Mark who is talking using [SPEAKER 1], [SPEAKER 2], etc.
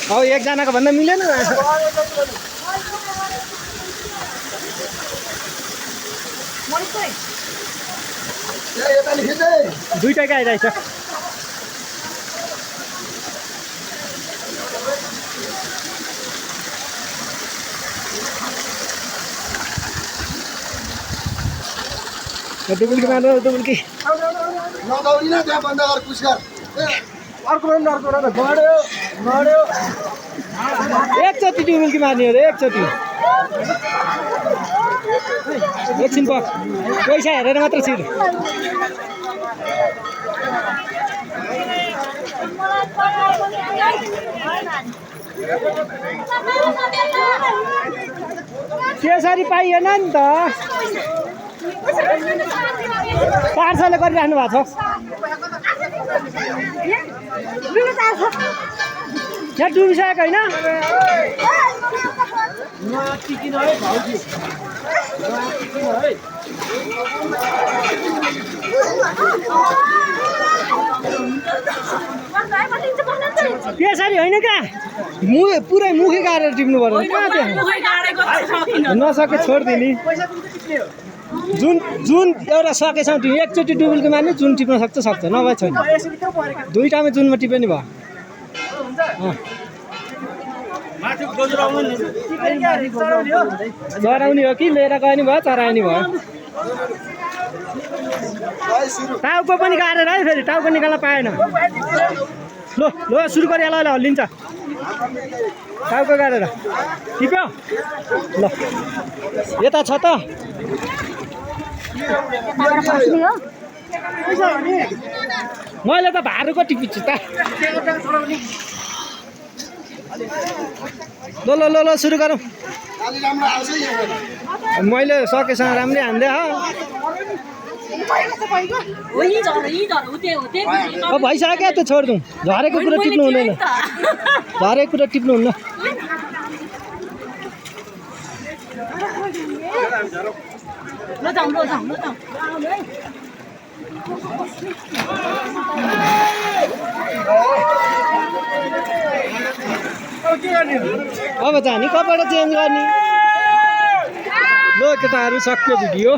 [SPEAKER 1] अब एकजनाको भन्दा मिलेन दुईटैको आइरहेछ डुबुल्की मार्नु डुबुल्की
[SPEAKER 2] नदौडिन त्यहाँ बन्द गर पुस्कर अर्को
[SPEAKER 1] एकचोटि डुबुल्की मार्ने अरे एकचोटि एकछिन पक पैसा हेरेर मात्र छिर त्यसरी पाइएन नि त पार्सलले गरिराख्नु भएको छ यहाँ डुबिसकेको होइन त्यसरी होइन क्या पुरै मुखै गाडेर टिप्नु पर्यो कहाँ त्यो नसके छोडिदिने जुन जुन एउटा सकेछौँ तिमी एकचोटि डुबुल्की मार्ने जुन टिप्न सक्छ नभए छैन दुईटामा जुनमा टिप्यो नि भयो चराउने हो कि लिएर गयो नि भयो चराउने भयो टाउको पनि गाडेर है फेरि टाउको निकाल्न पाएन ल सुरु गरिहाल ल हल्लिन्छ टाउको गाडेर टिप्यो ल यता छ त मैले त भारूको टिपिछु त ल सुरु गरौँ मैले सकेसँग राम्रै हान्दै अब भइसक्यो क्या त्यो छोडिदिउँ झरेको कुरा टिप्नु हुँदैन झरेको कुरा टिप्नु हुन्न अब जाने कपडा चेन्ज गर्ने ल केटाहरू सक्यो भिडियो